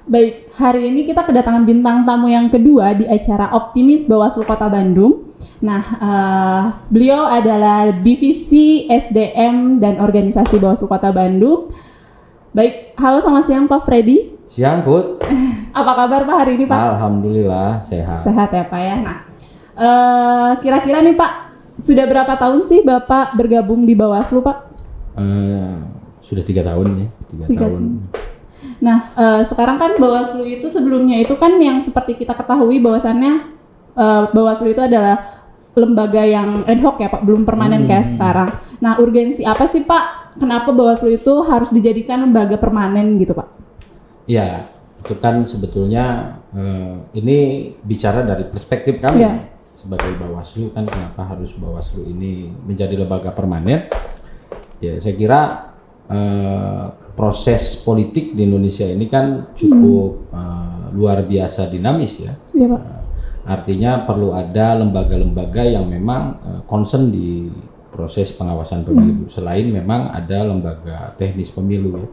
Baik, hari ini kita kedatangan bintang tamu yang kedua di acara Optimis Bawaslu Kota Bandung. Nah, beliau adalah Divisi SDM dan Organisasi Bawaslu Kota Bandung. Baik, halo selamat siang Pak Freddy. Siang Put. Apa kabar Pak hari ini Pak? Alhamdulillah sehat. Sehat ya Pak ya. Nah, kira-kira nih Pak, sudah berapa tahun sih Bapak bergabung di Bawaslu Pak? Sudah 3 tahun ya, 3 tahun. Nah, sekarang kan Bawaslu itu sebelumnya itu kan yang seperti kita ketahui bahwasannya Bawaslu itu adalah lembaga yang ad hoc ya Pak, belum permanen kayak sekarang. Nah, urgensi apa sih Pak? Kenapa Bawaslu itu harus dijadikan lembaga permanen gitu Pak? Ya, itu kan sebetulnya ini bicara dari perspektif kami sebagai Bawaslu kan, kenapa harus Bawaslu ini menjadi lembaga permanen? Ya, saya kira proses politik di Indonesia ini kan cukup luar biasa dinamis ya. Iya Pak. Artinya perlu ada lembaga-lembaga yang memang concern di proses pengawasan pemilu. Selain memang ada lembaga teknis pemilu ya,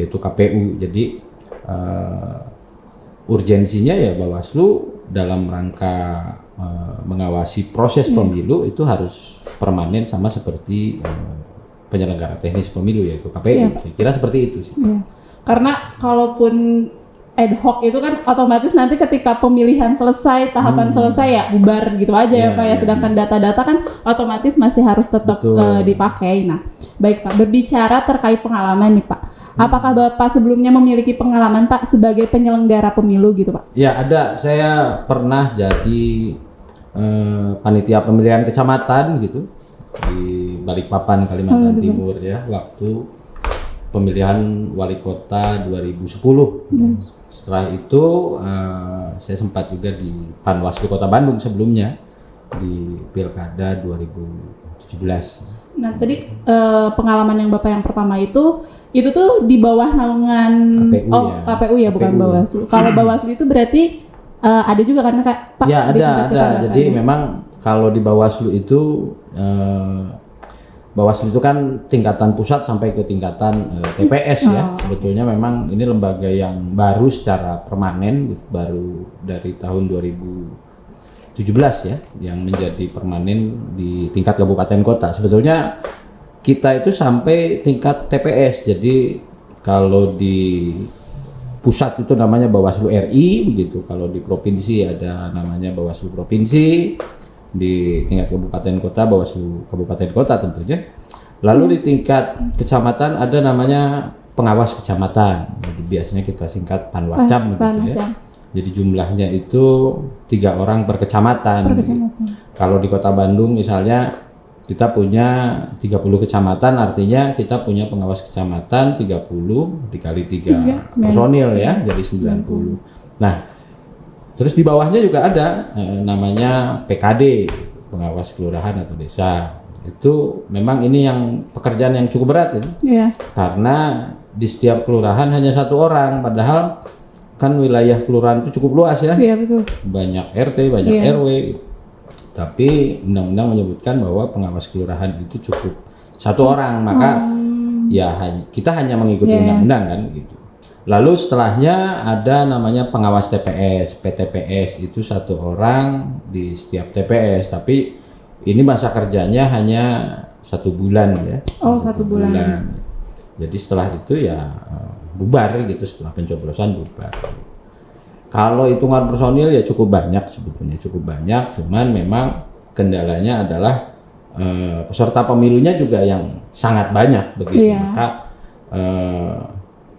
yaitu KPU. Jadi urgensinya ya Bawaslu dalam rangka mengawasi proses pemilu itu harus permanen sama seperti penyelenggara teknis pemilu yaitu KPU. Saya kira seperti itu sih. Karena kalaupun ad hoc itu kan otomatis nanti ketika pemilihan selesai, tahapan selesai ya bubar gitu aja ya Pak ya. Sedangkan data-data kan otomatis masih harus tetap dipakai. Nah, baik Pak, berbicara terkait pengalaman nih Pak. Apakah Bapak sebelumnya memiliki pengalaman Pak sebagai penyelenggara pemilu gitu Pak? Ya ada, saya pernah jadi panitia pemilihan kecamatan gitu di Balikpapan, Kalimantan Timur ya, waktu pemilihan wali kota 2010. Setelah itu saya sempat juga di Panwaslu Kota Bandung sebelumnya di Pilkada 2017. Nah tadi pengalaman yang Bapak yang pertama itu tuh di bawah naungan KPU ya bukan Bawaslu. Kalau Bawaslu itu berarti ada juga kan Pak? Ya ada. Jadi memang kalau di Bawaslu itu Bawaslu itu kan tingkatan pusat sampai ke tingkatan TPS ya. Sebetulnya memang ini lembaga yang baru secara permanen gitu, baru dari tahun 2017 ya, yang menjadi permanen di tingkat kabupaten kota. Sebetulnya kita itu sampai tingkat TPS. Jadi kalau di pusat itu namanya Bawaslu RI begitu. Kalau di provinsi ada namanya Bawaslu provinsi. Di tingkat kabupaten kota Bawaslu kabupaten kota tentunya. Lalu di tingkat kecamatan ada namanya pengawas kecamatan. Jadi biasanya kita singkat Panwascam gitu ya. Jadi jumlahnya itu 3 orang per kecamatan. Gitu. Kalau di Kota Bandung misalnya kita punya 30 kecamatan, artinya kita punya pengawas kecamatan 30 dikali 3 personil ya, jadi 90. Nah, terus di bawahnya juga ada namanya PKD, pengawas kelurahan atau desa. Itu memang ini yang pekerjaan yang cukup berat ya. Karena di setiap kelurahan hanya 1 orang, padahal kan wilayah kelurahan itu cukup luas ya. Iya betul. Banyak RT, banyak RW. Tapi undang-undang menyebutkan bahwa pengawas kelurahan itu cukup 1 orang, maka ya kita hanya mengikuti undang-undang kan gitu. Lalu setelahnya ada namanya pengawas TPS, PTPS itu 1 orang di setiap TPS, tapi ini masa kerjanya hanya 1 bulan ya. Oh 1 bulan. Jadi setelah itu ya bubar gitu, setelah pencoblosan bubar. Kalau hitungan personil ya cukup banyak sebetulnya, cukup banyak, cuman memang kendalanya adalah peserta pemilunya juga yang sangat banyak begitu. Maka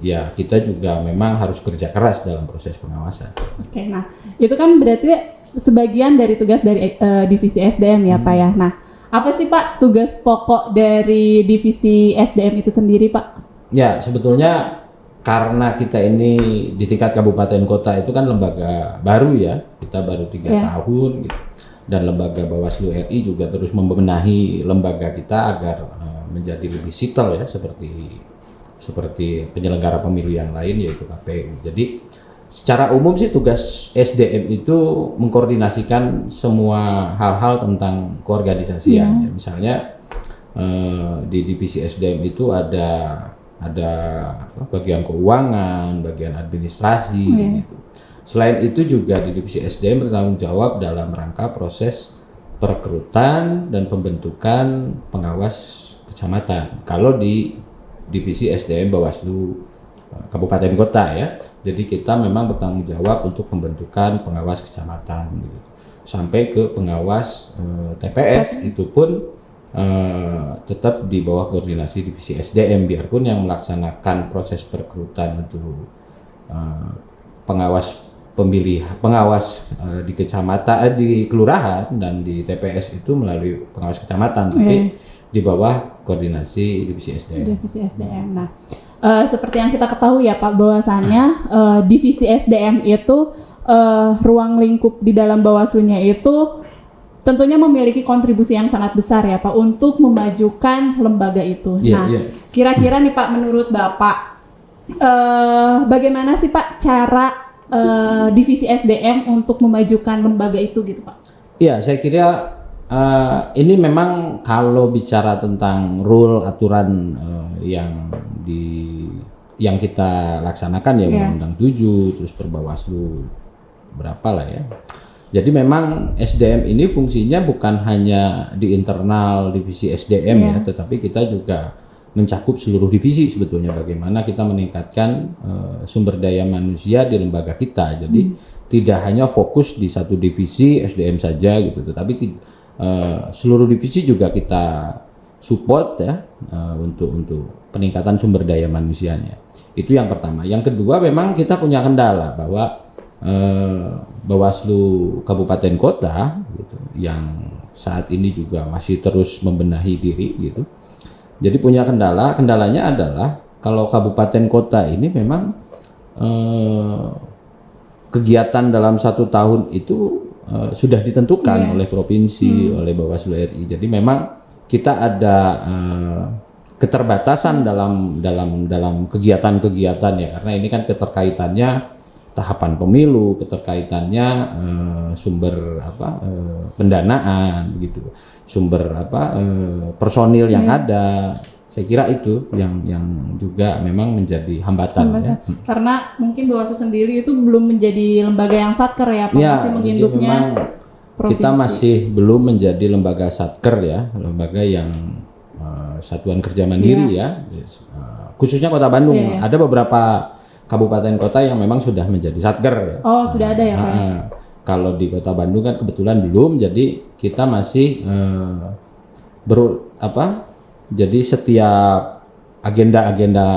ya kita juga memang harus kerja keras dalam proses pengawasan. Oke, nah itu kan berarti sebagian dari tugas dari divisi SDM ya Pak ya. Nah, apa sih Pak tugas pokok dari divisi SDM itu sendiri Pak? Ya sebetulnya karena kita ini di tingkat kabupaten kota itu kan lembaga baru ya, kita baru 3 tahun gitu. Dan lembaga Bawaslu RI juga terus membenahi lembaga kita agar menjadi lebih sitel ya, seperti penyelenggara pemilu yang lain yaitu KPU. Jadi secara umum sih tugas SDM itu mengkoordinasikan semua hal-hal tentang keorganisasian. Misalnya di divisi SDM itu ada ada bagian keuangan, bagian administrasi gitu. Selain itu juga di divisi SDM bertanggung jawab dalam rangka proses perekrutan dan pembentukan pengawas kecamatan. Kalau di divisi SDM Bawaslu Kabupaten Kota ya. Jadi kita memang bertanggung jawab untuk pembentukan pengawas kecamatan gitu. Sampai ke pengawas TPS itu pun tetap di bawah koordinasi divisi SDM, biarpun yang melaksanakan proses perekrutan untuk pengawas di kecamatan, di kelurahan dan di TPS itu melalui pengawas kecamatan, tapi di bawah koordinasi divisi SDM. Divisi SDM. Nah, seperti yang kita ketahui ya Pak, bahwasannya divisi SDM itu ruang lingkup di dalam Bawaslu-nya itu tentunya memiliki kontribusi yang sangat besar ya Pak untuk memajukan lembaga itu. Kira-kira nih Pak, menurut Bapak bagaimana sih Pak cara divisi SDM untuk memajukan lembaga itu gitu Pak? Iya, saya kira ini memang kalau bicara tentang rule aturan yang kita laksanakan ya Undang-Undang 7 terus Perbawaslu berapa lah ya. Jadi memang SDM ini fungsinya bukan hanya di internal divisi SDM ya, tetapi kita juga mencakup seluruh divisi sebetulnya, bagaimana kita meningkatkan sumber daya manusia di lembaga kita. Jadi tidak hanya fokus di satu divisi SDM saja gitu, tetapi seluruh divisi juga kita support ya untuk peningkatan sumber daya manusianya. Itu yang pertama. Yang kedua, memang kita punya kendala bahwa Bawaslu Kabupaten Kota gitu, yang saat ini juga masih terus membenahi diri gitu. Jadi punya kendalanya adalah kalau kabupaten kota ini memang kegiatan dalam 1 tahun itu sudah ditentukan oleh provinsi, oleh Bawaslu RI. Jadi memang kita ada keterbatasan dalam kegiatan-kegiatan ya, karena ini kan keterkaitannya tahapan pemilu, keterkaitannya sumber pendanaan gitu, sumber personil yang ada. Saya kira itu yang juga memang menjadi hambatan. Ya. Karena mungkin Bawaslu sendiri itu belum menjadi lembaga yang satker ya, Pak, masih menginduknya provinsi. Kita masih belum menjadi lembaga satker ya, lembaga yang satuan kerja mandiri ya. Khususnya Kota Bandung, ada beberapa kabupaten kota yang memang sudah menjadi satker ya. Oh, sudah ada ya, Pak. Kalau di Kota Bandung kan kebetulan belum, jadi kita masih jadi setiap agenda-agenda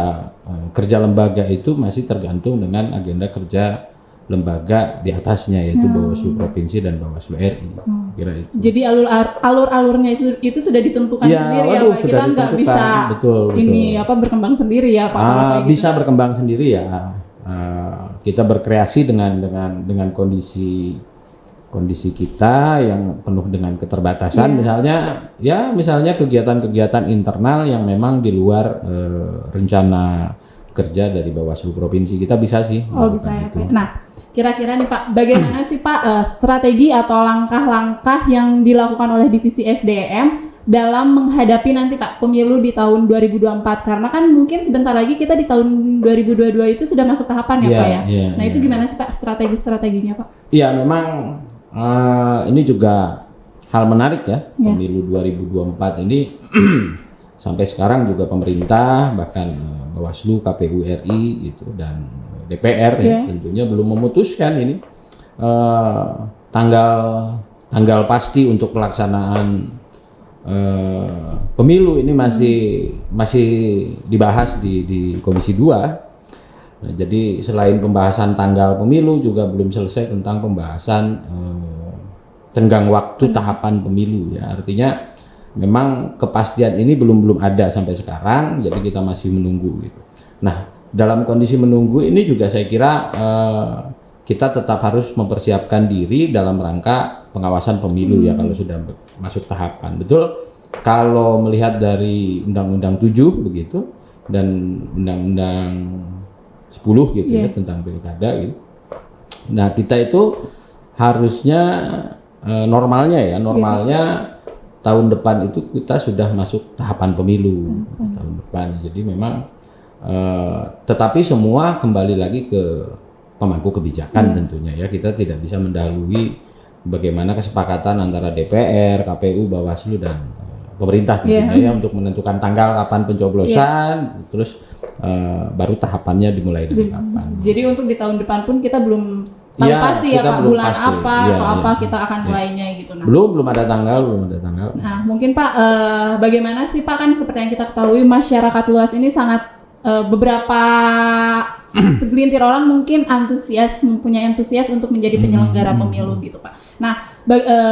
kerja lembaga itu masih tergantung dengan agenda kerja lembaga di atasnya, yaitu Bawaslu Provinsi dan Bawaslu RI. Kira itu. Jadi alur-alurnya itu sudah ditentukan sendiri ya, Pak. Kita nggak bisa ini berkembang sendiri ya, Pak. Bisa berkembang sendiri ya. Kita berkreasi dengan kondisi kita yang penuh dengan keterbatasan, misalnya kegiatan-kegiatan internal yang memang di luar rencana kerja dari Bawaslu Provinsi, kita bisa sih. Bisa ya, Pak. Nah, kira-kira nih Pak, bagaimana sih Pak strategi atau langkah-langkah yang dilakukan oleh divisi SDM dalam menghadapi nanti Pak pemilu di tahun 2024? Karena kan mungkin sebentar lagi kita di tahun 2022 itu sudah masuk tahapan ya Pak ya. Nah itu gimana sih Pak strategi-strateginya Pak? Iya, memang ini juga hal menarik ya, pemilu 2024 ini sampai sekarang juga pemerintah bahkan Bawaslu, KPU RI gitu dan DPR ya tentunya belum memutuskan ini tanggal pasti untuk pelaksanaan pemilu. Ini masih dibahas di Komisi 2. Nah, jadi selain pembahasan tanggal pemilu juga belum selesai tentang pembahasan tenggang waktu tahapan pemilu ya. Artinya memang kepastian ini belum ada sampai sekarang, jadi kita masih menunggu gitu. Nah, dalam kondisi menunggu ini juga saya kira kita tetap harus mempersiapkan diri dalam rangka pengawasan pemilu ya kalau sudah masuk tahapan. Betul, kalau melihat dari Undang-Undang 7 begitu dan Undang-Undang 10 gitu ya tentang pilkada gitu. Nah, kita itu harusnya normalnya tahun depan itu kita sudah masuk tahapan pemilu tahun depan. Jadi memang Tetapi semua kembali lagi ke pemangku kebijakan tentunya ya. Kita tidak bisa mendahului bagaimana kesepakatan antara DPR, KPU, Bawaslu dan pemerintah tentunya ya untuk menentukan tanggal kapan pencoblosan, terus baru tahapannya dimulai dari kapan. Jadi untuk di tahun depan pun kita belum tahu pasti ya Pak, bulan pasti. Apa kita akan mulainya gitu. Nah, belum ada tanggal. Nah, mungkin Pak, bagaimana sih Pak, kan seperti yang kita ketahui masyarakat luas ini sangat beberapa segelintir orang mungkin mempunyai antusias untuk menjadi penyelenggara pemilu gitu Pak. Nah,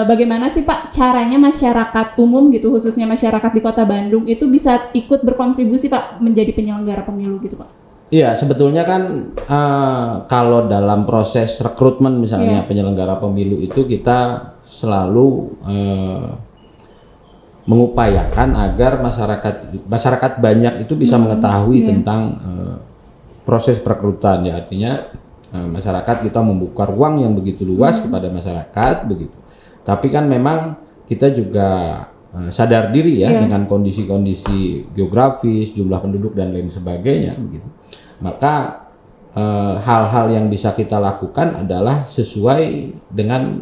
bagaimana sih Pak caranya masyarakat umum gitu, khususnya masyarakat di Kota Bandung itu bisa ikut berkontribusi Pak menjadi penyelenggara pemilu gitu Pak? Iya, sebetulnya kan kalau dalam proses rekrutmen misalnya penyelenggara pemilu itu kita selalu mengupayakan agar masyarakat banyak itu bisa mengetahui tentang proses perekrutan ya, artinya masyarakat kita membuka ruang yang begitu luas kepada masyarakat begitu. Tapi kan memang kita juga sadar diri ya dengan kondisi-kondisi geografis, jumlah penduduk dan lain sebagainya begitu. Maka hal-hal yang bisa kita lakukan adalah sesuai dengan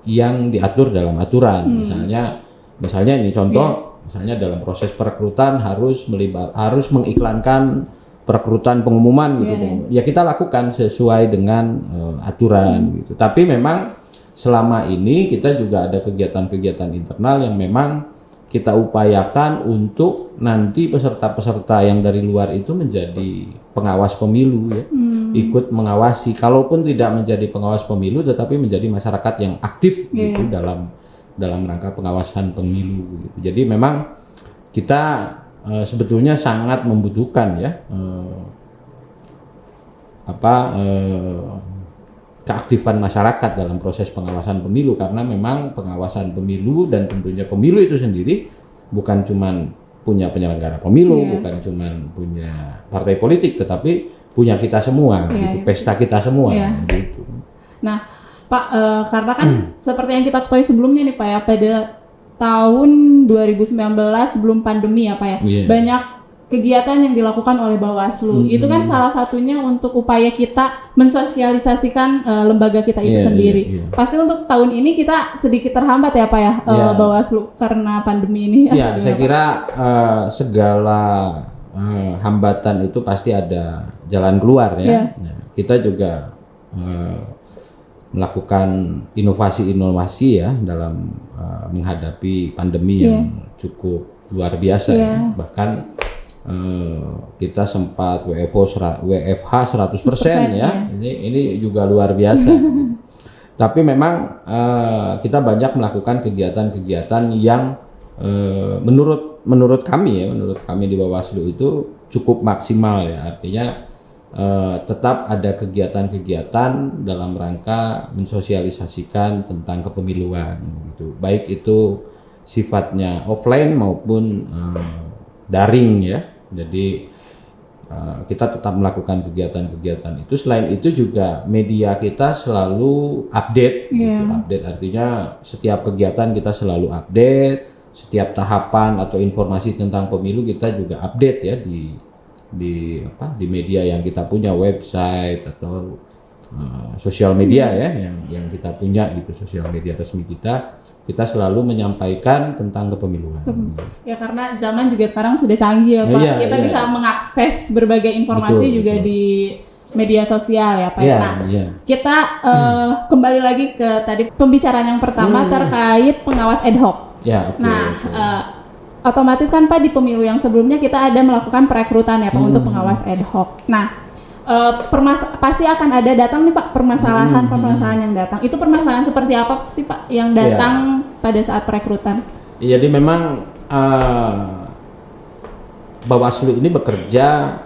yang diatur dalam aturan. Misalnya ini contoh, misalnya dalam proses perekrutan harus mengiklankan perekrutan pengumuman gitu. Ya kita lakukan sesuai dengan aturan gitu. Tapi memang selama ini kita juga ada kegiatan-kegiatan internal yang memang kita upayakan untuk nanti peserta-peserta yang dari luar itu menjadi pengawas pemilu ya, ikut mengawasi. Kalaupun tidak menjadi pengawas pemilu, tetapi menjadi masyarakat yang aktif gitu dalam rangka pengawasan pemilu. Gitu. Jadi memang kita sebetulnya sangat membutuhkan ya keaktifan masyarakat dalam proses pengawasan pemilu, karena memang pengawasan pemilu dan tentunya pemilu itu sendiri bukan cuman punya penyelenggara pemilu, bukan cuman punya partai politik, tetapi punya kita semua, gitu, pesta kita semua, gitu. Nah, Pak, karena kan seperti yang kita ketahui sebelumnya nih Pak ya, pada tahun 2019 sebelum pandemi ya Pak ya, banyak kegiatan yang dilakukan oleh Bawaslu. Itu kan salah satunya untuk upaya kita mensosialisasikan lembaga kita itu sendiri. Pasti untuk tahun ini kita sedikit terhambat ya Pak ya, Bawaslu karena pandemi ini. Iya, saya kira segala hambatan itu pasti ada jalan keluar ya. Nah, kita juga melakukan inovasi-inovasi ya dalam menghadapi pandemi yang cukup luar biasa ya. Bahkan kita sempat WFH 100% ya. Ini juga luar biasa. Tapi memang kita banyak melakukan kegiatan-kegiatan yang menurut kami di Bawaslu itu cukup maksimal ya. Artinya tetap ada kegiatan-kegiatan dalam rangka mensosialisasikan tentang kepemiluan gitu. Baik itu sifatnya offline maupun daring ya. Jadi kita tetap melakukan kegiatan-kegiatan itu. Selain itu juga media kita selalu update gitu. Update artinya setiap kegiatan kita selalu update, setiap tahapan atau informasi tentang pemilu kita juga update ya di media yang kita punya, website atau sosial media ya yang kita punya gitu, sosial media resmi kita selalu menyampaikan tentang kepemiluan. Ya karena zaman juga sekarang sudah canggih ya Pak. Kita bisa mengakses berbagai informasi juga di media sosial ya Pak. Kita kembali lagi ke tadi pembicaraan yang pertama terkait pengawas ad hoc. Otomatis kan Pak di pemilu yang sebelumnya kita ada melakukan perekrutan ya Pak untuk pengawas ad hoc. Nah, pasti akan ada datang nih Pak permasalahan yang datang. Itu permasalahan seperti apa sih Pak yang datang pada saat perekrutan? Jadi memang Bawaslu ini bekerja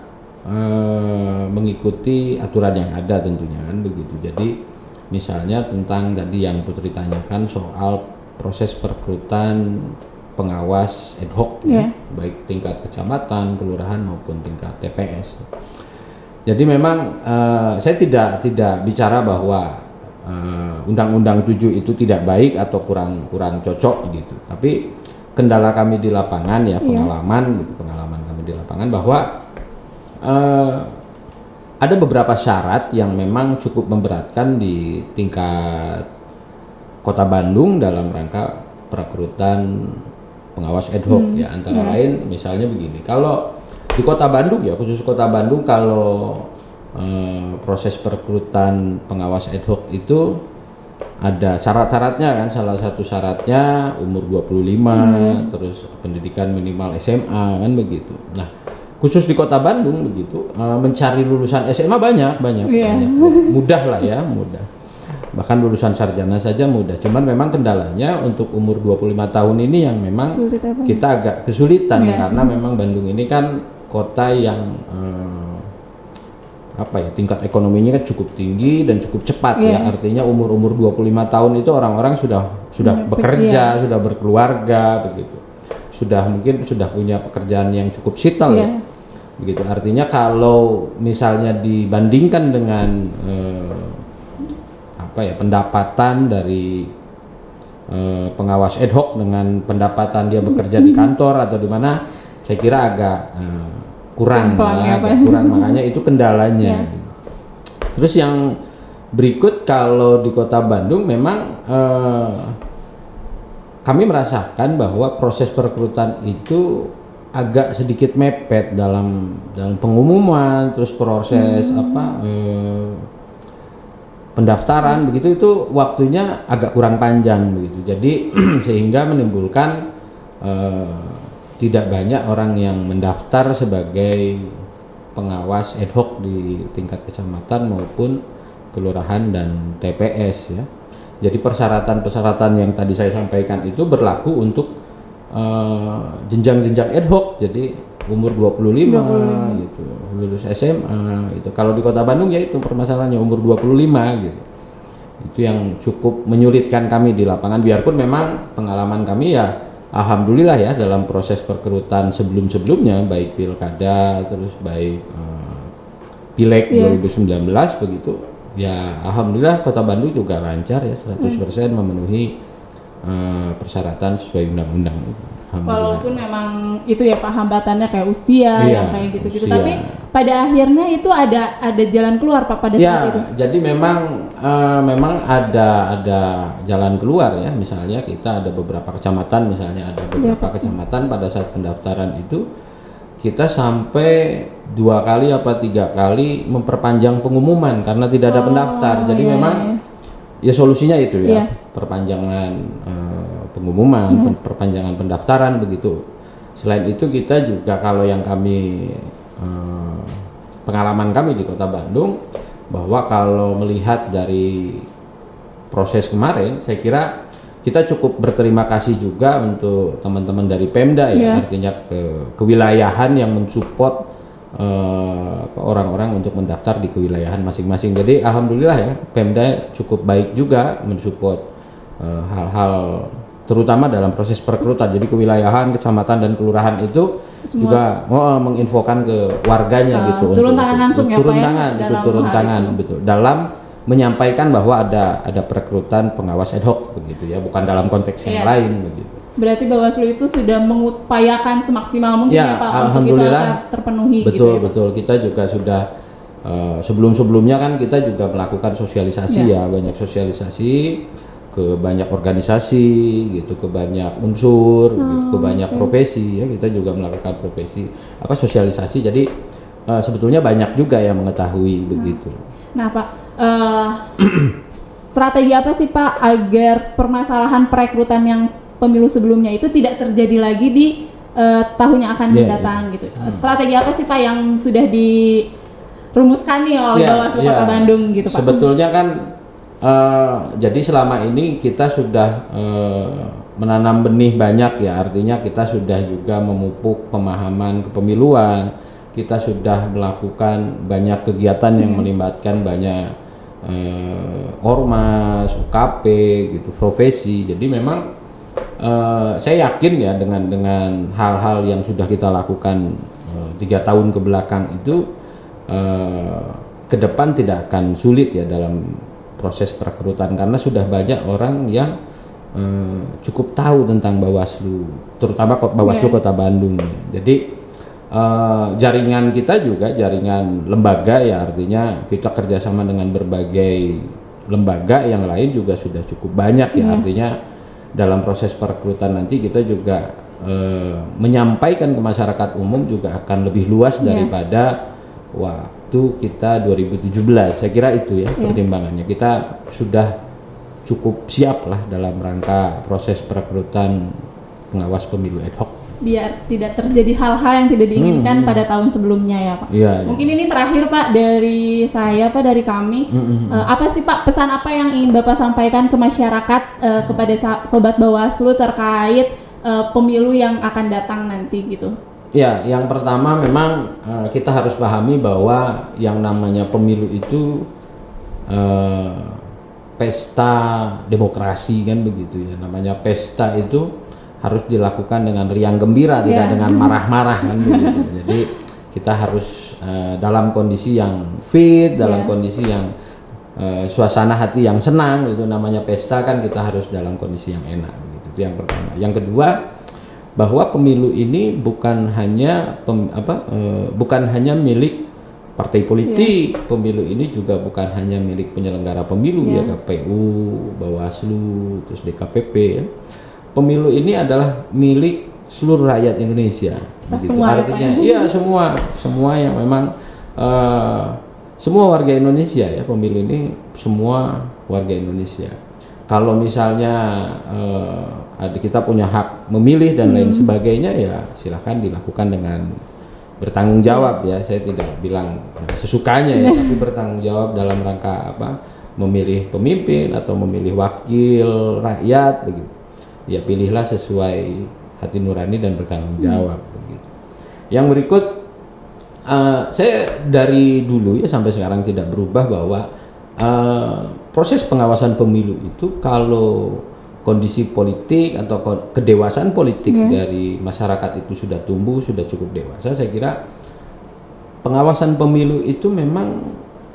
mengikuti aturan yang ada tentunya kan begitu. Jadi misalnya tentang tadi yang Putri tanyakan soal proses perekrutan pengawas ad hoc baik tingkat kecamatan, kelurahan maupun tingkat TPS. Jadi memang saya tidak bicara bahwa Undang-Undang 7 itu tidak baik atau kurang cocok gitu. Tapi kendala kami di lapangan ya pengalaman kami di lapangan bahwa ada beberapa syarat yang memang cukup memberatkan di tingkat Kota Bandung dalam rangka perekrutan pengawas ad hoc ya, antara lain misalnya begini. Kalau di Kota Bandung ya, khusus Kota Bandung, kalau proses perekrutan pengawas ad hoc itu ada syarat-syaratnya kan. Salah satu syaratnya umur 25, terus pendidikan minimal SMA kan begitu. Nah, khusus di Kota Bandung begitu, mencari lulusan SMA banyak, mudah lah ya, mudah. Bahkan lulusan sarjana saja mudah. Cuman memang kendalanya untuk umur 25 tahun ini yang memang kita agak kesulitan karena memang Bandung ini kan kota yang tingkat ekonominya kan cukup tinggi dan cukup cepat ya. Artinya umur 25 tahun itu orang-orang sudah bekerja, sudah berkeluarga begitu. Mungkin sudah punya pekerjaan yang cukup settle ya. Begitu. Artinya kalau misalnya dibandingkan dengan pendapatan dari pengawas ad hoc dengan pendapatan dia bekerja di kantor atau di mana, saya kira agak kurang, makanya itu kendalanya. Terus yang berikut, kalau di Kota Bandung memang kami merasakan bahwa proses perekrutan itu agak sedikit mepet dalam pengumuman, terus proses pendaftaran begitu, itu waktunya agak kurang panjang begitu. Jadi sehingga menimbulkan tidak banyak orang yang mendaftar sebagai pengawas ad hoc di tingkat kecamatan maupun kelurahan dan TPS ya. Jadi persyaratan yang tadi saya sampaikan itu berlaku untuk jenjang-jenjang ad hoc. Jadi umur 25 gitu, lulus SMA itu. Kalau di Kota Bandung ya itu permasalahannya umur 25 gitu. Itu yang cukup menyulitkan kami di lapangan, biarpun memang pengalaman kami ya alhamdulillah ya dalam proses perekrutan sebelumnya, baik pilkada terus baik pileg 2019 begitu ya, alhamdulillah Kota Bandung juga lancar ya, 100% memenuhi persyaratan sesuai undang-undang. Walaupun memang itu ya Pak, hambatannya kayak usia yang kayak gitu-gitu, tapi pada akhirnya itu ada jalan keluar Pak pada saat itu. Jadi memang ada jalan keluar ya. Misalnya kita ada beberapa kecamatan, kecamatan pada saat pendaftaran itu kita sampai 2 kali apa 3 kali memperpanjang pengumuman karena tidak ada pendaftar. Jadi memang ya solusinya itu ya, perpanjangan pengumuman, perpanjangan pendaftaran begitu. Selain itu kita juga, kalau yang kami pengalaman kami di Kota Bandung, bahwa kalau melihat dari proses kemarin, saya kira kita cukup berterima kasih juga untuk teman-teman dari Pemda ya, artinya kewilayahan yang mensupport orang-orang untuk mendaftar di kewilayahan masing-masing. Jadi alhamdulillah ya, Pemda cukup baik juga mensupport hal-hal terutama dalam proses perekrutan. Jadi kewilayahan, kecamatan dan kelurahan itu juga menginfokan ke warganya gitu, turun tangan langsung ya, turun tangan betul dalam menyampaikan bahwa ada perekrutan pengawas ad hoc begitu ya, bukan dalam konteks yang lain begitu. Berarti Bawaslu itu sudah mengupayakan semaksimal mungkin ya Pak, alhamdulillah, untuk kita terpenuhi. Betul. Kita juga sudah sebelumnya kan kita juga melakukan sosialisasi banyak sosialisasi ke banyak organisasi gitu, ke banyak unsur gitu, ke banyak profesi ya, kita juga melakukan sosialisasi. Jadi sebetulnya banyak juga yang mengetahui begitu. Nah Pak, strategi apa sih Pak agar permasalahan perekrutan yang pemilu sebelumnya itu tidak terjadi lagi di tahun yang akan datang gitu? Strategi apa sih Pak yang sudah dirumuskan nih oleh Bawaslu Kota Bandung gitu Pak? Sebetulnya kan jadi selama ini kita sudah menanam benih banyak ya, artinya kita sudah juga memupuk pemahaman kepemiluan, kita sudah melakukan banyak kegiatan yang melibatkan banyak ormas, UKP gitu, profesi. Jadi memang saya yakin ya dengan hal-hal yang sudah kita lakukan 3 tahun ke belakang itu ke depan tidak akan sulit ya dalam proses perekrutan, karena sudah banyak orang yang cukup tahu tentang Bawaslu, terutama Bawaslu Kota Bandung ya. Jadi jaringan kita juga jaringan lembaga ya, artinya kita kerjasama dengan berbagai lembaga yang lain juga sudah cukup banyak ya. Artinya dalam proses perekrutan nanti kita juga menyampaikan ke masyarakat umum juga akan lebih luas daripada waktu kita 2017. Saya kira itu ya pertimbangannya. Kita sudah cukup siap lah dalam rangka proses perekrutan pengawas pemilu ad hoc. Biar tidak terjadi hal-hal yang tidak diinginkan pada tahun sebelumnya ya Pak. Mungkin ini terakhir Pak dari saya Pak, dari kami. Apa sih Pak pesan apa yang ingin Bapak sampaikan ke masyarakat kepada Sobat Bawaslu terkait pemilu yang akan datang nanti gitu? Ya, yang pertama memang kita harus pahami bahwa yang namanya pemilu itu pesta demokrasi kan begitu ya. Namanya pesta itu harus dilakukan dengan riang gembira, tidak dengan marah-marah kan begitu. Jadi kita harus dalam kondisi yang fit, dalam kondisi yang suasana hati yang senang. Itu namanya pesta kan, kita harus dalam kondisi yang enak begitu. Itu yang pertama. Yang kedua, bahwa pemilu ini bukan hanya bukan hanya milik partai politik. Pemilu ini juga bukan hanya milik penyelenggara pemilu ya, KPU, Bawaslu, terus DKPP ya. Pemilu ini adalah milik seluruh rakyat Indonesia. Begitu. Artinya iya, semua yang memang semua warga Indonesia ya, pemilu ini semua warga Indonesia. Kalau misalnya kita punya hak memilih dan lain sebagainya ya silahkan dilakukan dengan bertanggung jawab ya. Saya tidak bilang sesukanya ya, tapi bertanggung jawab dalam rangka memilih pemimpin atau memilih wakil rakyat begitu. Ya pilihlah sesuai hati nurani dan bertanggung jawab begitu. Yang berikut, saya dari dulu ya sampai sekarang tidak berubah bahwa proses pengawasan pemilu itu kalau kondisi politik atau kedewasaan politik dari masyarakat itu sudah tumbuh, sudah cukup dewasa, saya kira pengawasan pemilu itu memang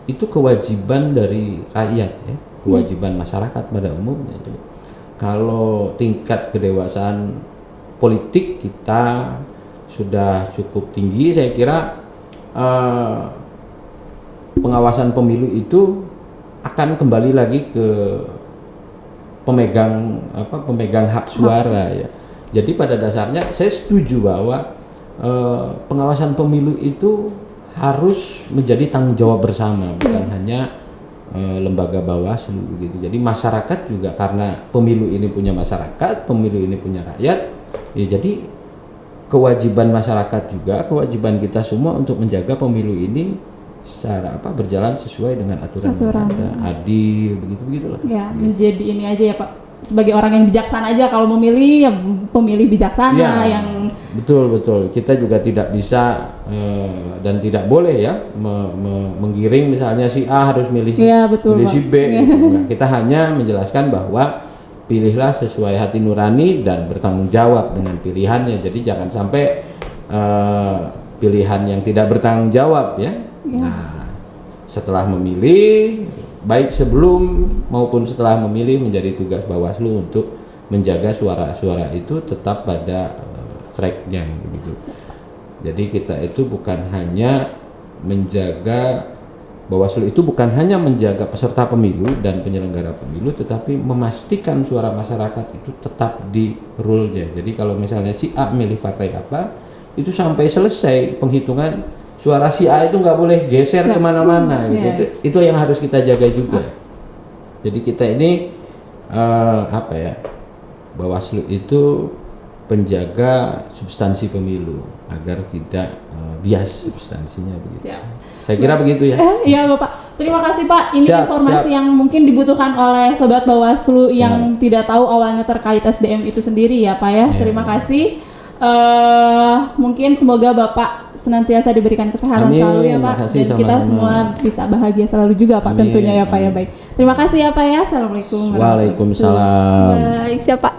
itu kewajiban dari rakyat ya, kewajiban masyarakat pada umumnya. Jadi, kalau tingkat kedewasaan politik kita sudah cukup tinggi, saya kira pengawasan pemilu itu akan kembali lagi ke pemegang hak suara ya. Jadi pada dasarnya saya setuju bahwa pengawasan pemilu itu harus menjadi tanggung jawab bersama, bukan hanya lembaga Bawaslu gitu. Jadi masyarakat juga, karena pemilu ini punya masyarakat, pemilu ini punya rakyat, ya jadi kewajiban masyarakat juga, kewajiban kita semua untuk menjaga pemilu ini secara berjalan sesuai dengan aturan. Yang ada, adil begitulah. Ya, menjadi ini aja ya Pak. Sebagai orang yang bijaksana aja, kalau memilih ya pemilih bijaksana ya, yang betul. Kita juga tidak bisa dan tidak boleh ya menggiring misalnya si A harus milih milih si B gitu. Nah, kita hanya menjelaskan bahwa pilihlah sesuai hati nurani dan bertanggung jawab dengan pilihannya. Jadi jangan sampai pilihan yang tidak bertanggung jawab ya. Nah, setelah memilih, baik sebelum maupun setelah memilih, menjadi tugas Bawaslu untuk menjaga suara-suara itu tetap pada tracknya begitu. Jadi kita itu bukan hanya menjaga, Bawaslu itu bukan hanya menjaga peserta pemilu dan penyelenggara pemilu, tetapi memastikan suara masyarakat itu tetap di rule-nya. Jadi kalau misalnya si A milih partai apa, itu sampai selesai penghitungan suara si A itu nggak boleh geser kemana-mana gitu. Itu yang harus kita jaga juga. Jadi kita ini Bawaslu itu penjaga substansi pemilu agar tidak bias substansinya begitu. Saya kira begitu ya. Iya Bapak. Terima kasih Pak. Ini informasi yang mungkin dibutuhkan oleh Sobat Bawaslu yang tidak tahu awalnya terkait SDM itu sendiri ya Pak ya. Terima kasih. Mungkin semoga Bapak senantiasa diberikan kesehatan selalu ya Pak, dan kita semua bisa bahagia selalu juga Pak. Tentunya ya Pak ya. Baik, terima kasih ya Pak ya. Assalamualaikum. Waalaikumsalam. Baik, siap Pak.